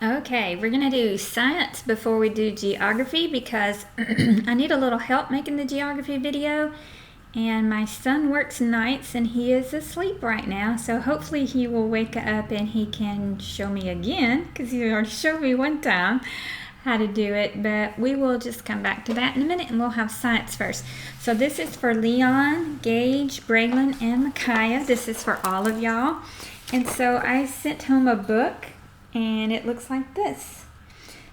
Okay, we're going to do science before we do geography because I need a little help making the geography video. And my son works nights and he is asleep right now, so hopefully he will wake up and he can show me again because he already showed me one time how to do it. But we will just come back to that in a minute and we'll have science first. So this is for Leon, Gage, Braylon, and Micaiah. This is for all of y'all. And so I sent home a book and it looks like this.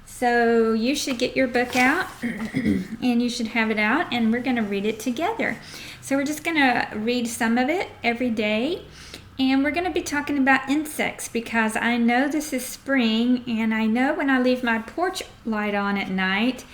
So you should get your book out and you should have it out and we're going to read it together. So we're just going to read some of it every day and we're going to be talking about insects because I know this is spring and I know when I leave my porch light on at night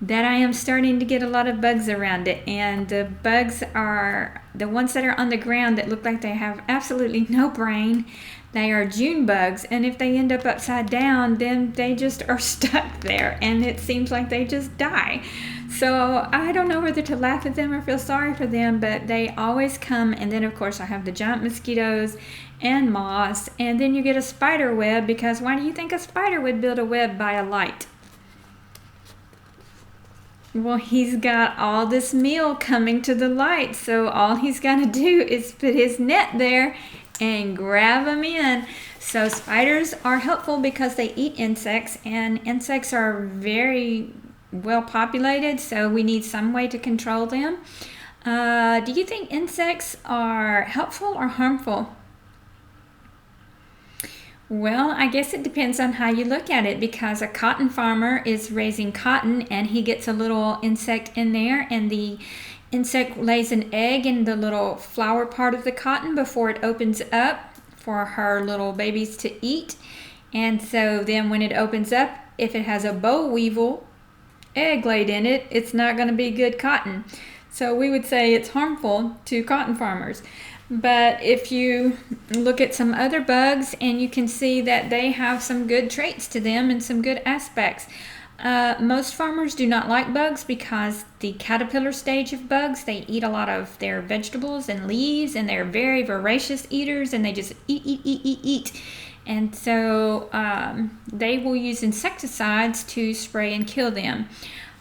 that I am starting to get a lot of bugs around it, and the bugs are the ones that are on the ground that look like they have absolutely no brain. They are June bugs, and if they end up upside down, then they just are stuck there, and it seems like they just die. So I don't know whether to laugh at them or feel sorry for them, but they always come, and then of course I have the giant mosquitoes and moths, and then you get a spider web, because why do you think a spider would build a web by a light? Well, he's got all this meal coming to the light, so all he's got to do is put his net there and grab them in. So spiders are helpful because they eat insects, and insects are very well populated, so we need some way to control them. Do you think insects are helpful or harmful? Well, I guess it depends on how you look at it, because a cotton farmer is raising cotton and he gets a little insect in there, and the insect lays an egg in the little flower part of the cotton before it opens up for her little babies to eat. And so then when it opens up, if it has a boll weevil egg laid in it, it's not going to be good cotton. So we would say it's harmful to cotton farmers. But if you look at some other bugs, and you can see that they have some good traits to them and some good aspects. Most farmers do not like bugs because the caterpillar stage of bugs, they eat a lot of their vegetables and leaves, and they're very voracious eaters, and they just eat. And so they will use insecticides to spray and kill them.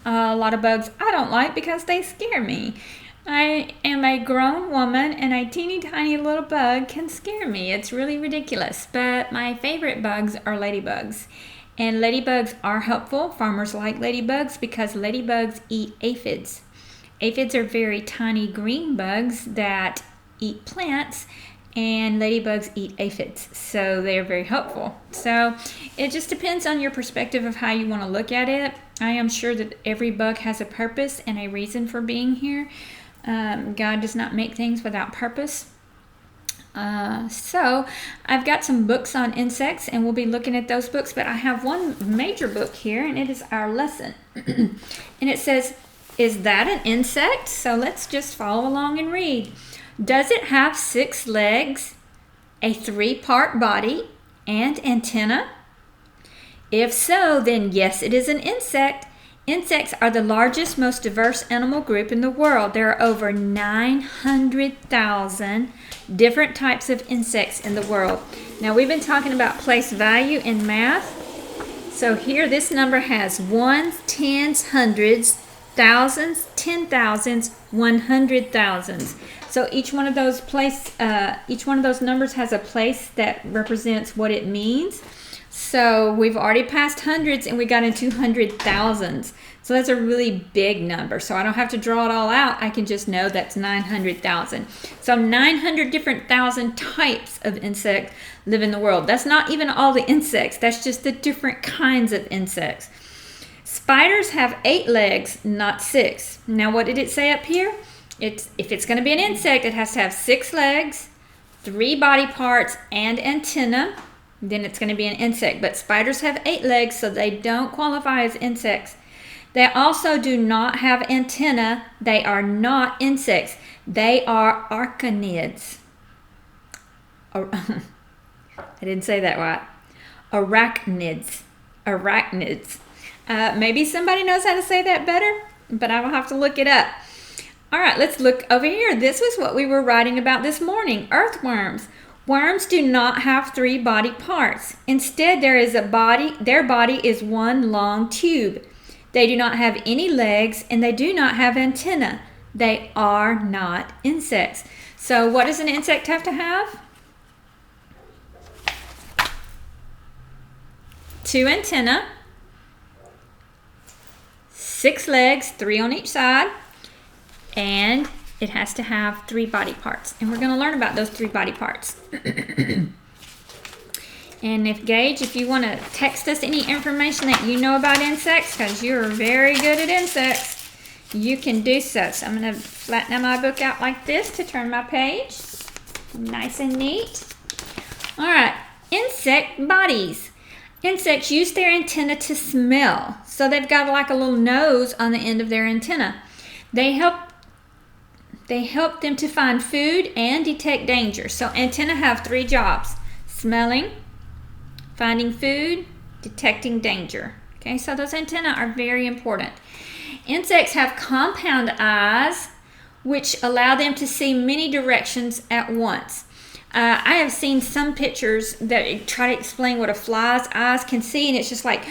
A lot of bugs I don't like because they scare me. I am a grown woman, and a teeny tiny little bug can scare me. It's really ridiculous. But my favorite bugs are ladybugs. And ladybugs are helpful. Farmers like ladybugs because ladybugs eat aphids. Aphids are very tiny green bugs that eat plants, and ladybugs eat aphids. So they are very helpful. So it just depends on your perspective of how you want to look at it. I am sure that every bug has a purpose and a reason for being here. God does not make things without purpose. So I've got some books on insects, and we'll be looking at those books, but I have one major book here, and it is our lesson. And it says, is that an insect? So let's just follow along and read. Does it have 6 legs, a 3-part body, and antenna? If so, then yes, it is an insect. Insects are the largest, most diverse animal group in the world. There are over 900,000 different types of insects in the world. Now, we've been talking about place value in math. So here, this number has ones, tens, hundreds, thousands, 10,000s, 100,000s. So each one of those numbers has a place that represents what it means. So we've already passed hundreds and we got into 100,000s. So that's a really big number. So I don't have to draw it all out. I can just know that's 900,000. So 900 different thousand types of insects live in the world. That's not even all the insects. That's just the different kinds of insects. Spiders have 8 legs, not 6. Now what did it say up here? If it's going to be an insect, it has to have 6 legs, 3 body parts, and antenna. Then it's going to be an insect. But spiders have 8 legs, so they don't qualify as insects. They also do not have antenna. They are not insects. They are arachnids. I didn't say that right. Arachnids. Maybe somebody knows how to say that better, but I will have to look it up. All right, let's look over here. This was what we were writing about this morning, earthworms. Worms do not have 3 body parts. Instead, their body is one long tube. They do not have any legs and they do not have antennae. They are not insects. So what does an insect have to have? 2 antennae, 6 legs, 3 on each side, and it has to have 3 body parts. And we're going to learn about those 3 body parts. And if you want to text us any information that you know about insects, because you're very good at insects, you can do so. So I'm going to flatten my book out like this to turn my page. Nice and neat. All right, insect bodies. Insects use their antenna to smell. So they've got like a little nose on the end of their antenna. They help them to find food and detect danger. So antennae have 3 jobs: smelling, finding food, detecting danger. Okay, so those antennae are very important. Insects have compound eyes, which allow them to see many directions at once. I have seen some pictures that try to explain what a fly's eyes can see, and it's just like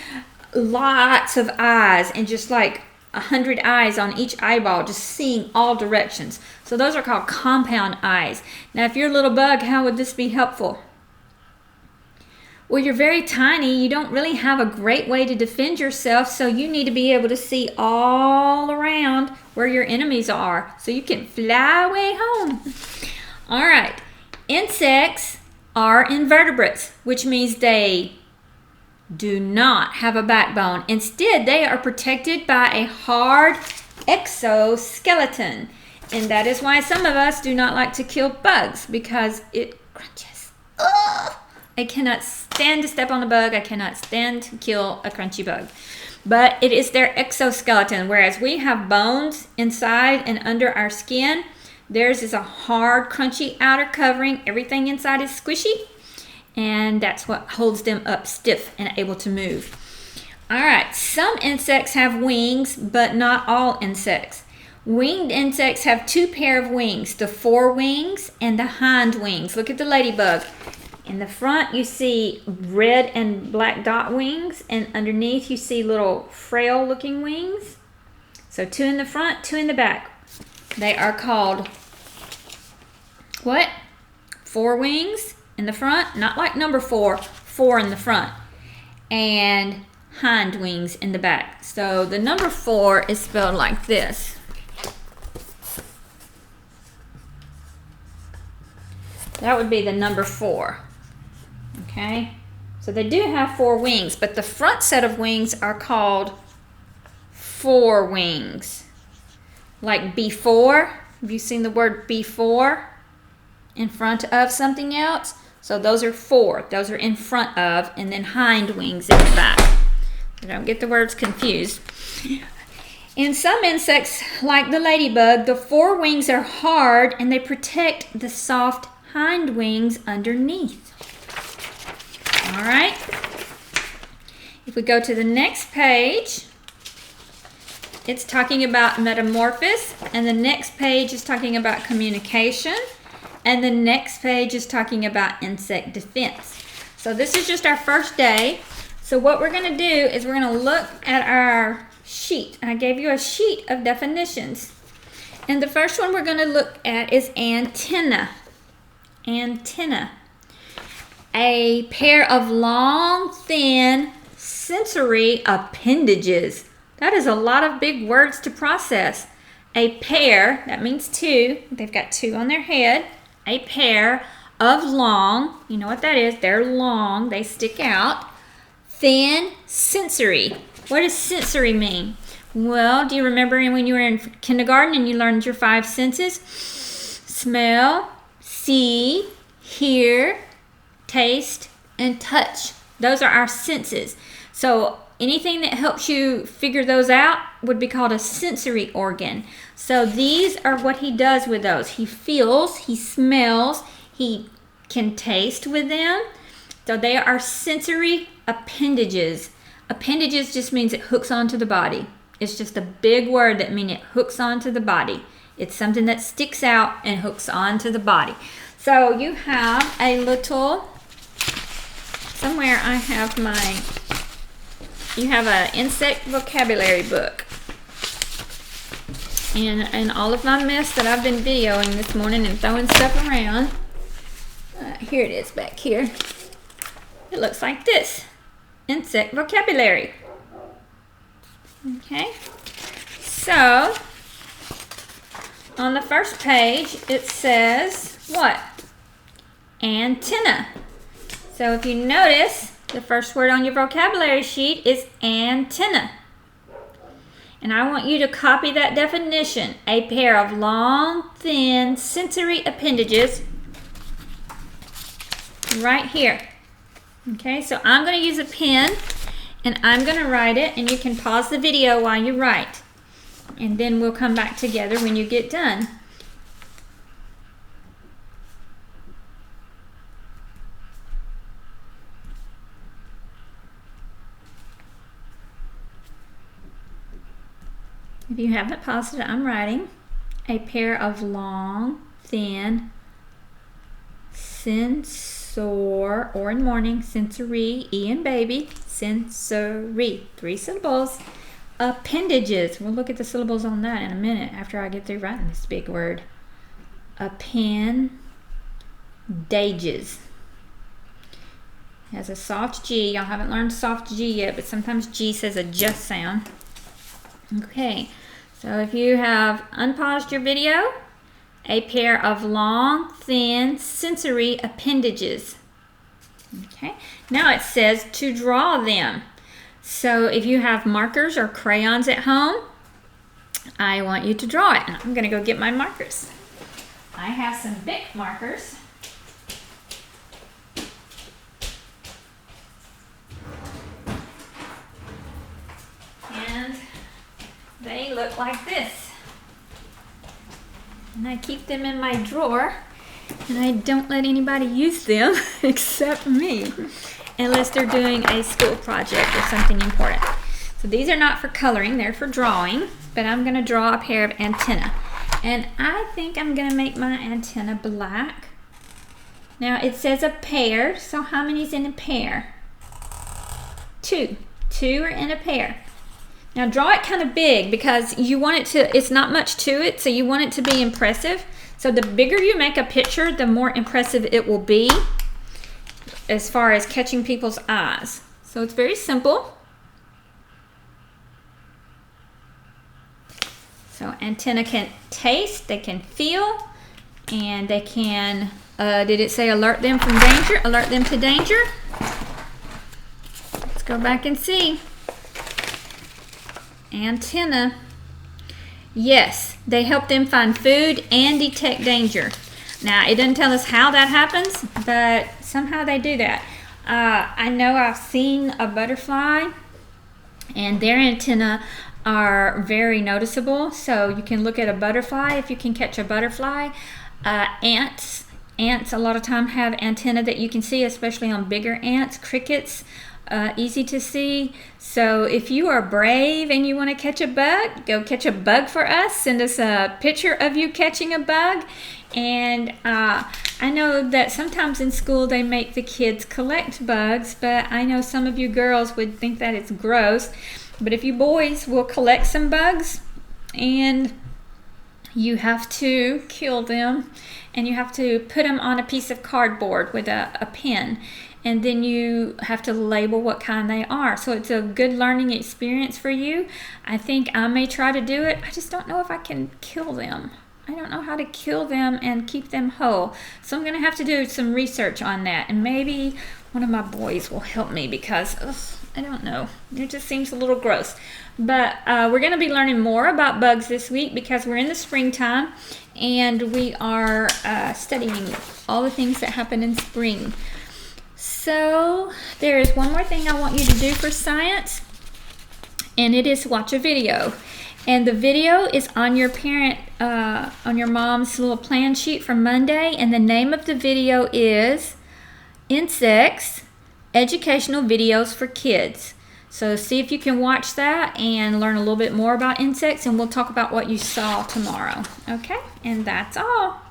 lots of eyes and just like 100 eyes on each eyeball, just seeing all directions. So those are called compound eyes. Now, if you're a little bug, how would this be helpful? Well, you're very tiny. You don't really have a great way to defend yourself, so you need to be able to see all around where your enemies are so you can fly away home. All right. Insects are invertebrates, which means they do not have a backbone. Instead, they are protected by a hard exoskeleton. And that is why some of us do not like to kill bugs, because it crunches. Ugh! I cannot stand to step on a bug. I cannot stand to kill a crunchy bug. But it is their exoskeleton, whereas we have bones inside and under our skin. Theirs is a hard, crunchy outer covering. Everything inside is squishy, and that's what holds them up stiff and able to move. All right, some insects have wings, but not all insects. Winged insects have 2 pair of wings, the forewings and the hind wings. Look at the ladybug. In the front, you see red and black dot wings, and underneath you see little frail-looking wings. So 2 in the front, 2 in the back. They are called what? Forewings in the front, not like number 4, 4 in the front, and hind wings in the back. So the number 4 is spelled like this. That would be the number 4. Okay, so they do have 4 wings, but the front set of wings are called forewings. Like before, have you seen the word before in front of something else? So those are 4. Those are in front of, and then hind wings in the back. So don't get the words confused. In some insects, like the ladybug, the forewings are hard and they protect the soft hind wings underneath. All right. If we go to the next page, it's talking about metamorphosis, and the next page is talking about communication, and the next page is talking about insect defense. So this is just our first day. So what we're going to do is we're going to look at our sheet. I gave you a sheet of definitions. And the first one we're going to look at is antenna. Antenna. A pair of long, thin, sensory appendages. That is a lot of big words to process. A pair, that means 2. They've got 2 on their head. A pair of long, you know what that is, they're long, they stick out. Thin, sensory. What does sensory mean? Well, do you remember when you were in kindergarten and you learned your 5 senses? Smell, see, hear, taste, and touch. Those are our senses. So anything that helps you figure those out would be called a sensory organ. So these are what he does with those. He feels, he smells, he can taste with them. So they are sensory appendages. Appendages just means it hooks onto the body. It's just a big word that means it hooks onto the body. It's something that sticks out and hooks onto the body. So you have a little, somewhere I have you have an insect vocabulary book. And all of my mess that I've been videoing this morning and throwing stuff around, here it is back here. It looks like this, insect vocabulary. Okay, so on the first page it says what? Antenna. So if you notice, the first word on your vocabulary sheet is antenna. And I want you to copy that definition. A pair of long, thin, sensory appendages right here. Okay, so I'm going to use a pen and I'm going to write it, and you can pause the video while you write. And then we'll come back together when you get done. If you haven't paused it, I'm writing. A pair of long, thin, sensor, or in morning, sensory, E in baby, sensory, 3 syllables. Appendages. We'll look at the syllables on that in a minute after I get through writing this big word. Appendages. Has a soft G. Y'all haven't learned soft G yet, but sometimes G says a just sound. Okay, so if you have unpaused your video, a pair of long, thin, sensory appendages. Okay, now it says to draw them. So if you have markers or crayons at home, I want you to draw it. And I'm going to go get my markers. I have some Bic markers. And they look like this. And I keep them in my drawer, and I don't let anybody use them except me, unless they're doing a school project or something important. So these are not for coloring, they're for drawing, but I'm going to draw a pair of antennae. And I think I'm going to make my antenna black. Now it says a pair, so how many's in a pair? 2. 2 are in a pair. Now draw it kind of big because you want it to, it's not much to it, so you want it to be impressive. So the bigger you make a picture, the more impressive it will be as far as catching people's eyes. So it's very simple. So antenna can taste, they can feel, and they can, did it say alert them from danger? Alert them to danger? Let's go back and see. Antenna. Yes, they help them find food and detect danger. Now, it doesn't tell us how that happens, but somehow they do that. I know I've seen a butterfly, and their antennae are very noticeable. So you can look at a butterfly if you can catch a butterfly. Ants a lot of time have antennae that you can see, especially on bigger ants. Crickets, easy to see. So if you are brave and you want to catch a bug, go catch a bug for us. Send us a picture of you catching a bug. And I know that sometimes in school they make the kids collect bugs, but I know some of you girls would think that it's gross. But if you boys will collect some bugs, and you have to kill them, and you have to put them on a piece of cardboard with a pen, and then you have to label what kind they are. So it's a good learning experience for you. I think I may try to do it. I just don't know if I can kill them. I don't know how to kill them and keep them whole. So I'm going to have to do some research on that. And maybe one of my boys will help me because, I don't know. It just seems a little gross. But we're going to be learning more about bugs this week because we're in the springtime. And we are studying all the things that happen in spring. So there is one more thing I want you to do for science. And it is watch a video. And the video is on your on your mom's little plan sheet for Monday. And the name of the video is Insects, Educational Videos for Kids. So see if you can watch that and learn a little bit more about insects. And we'll talk about what you saw tomorrow. Okay? And that's all.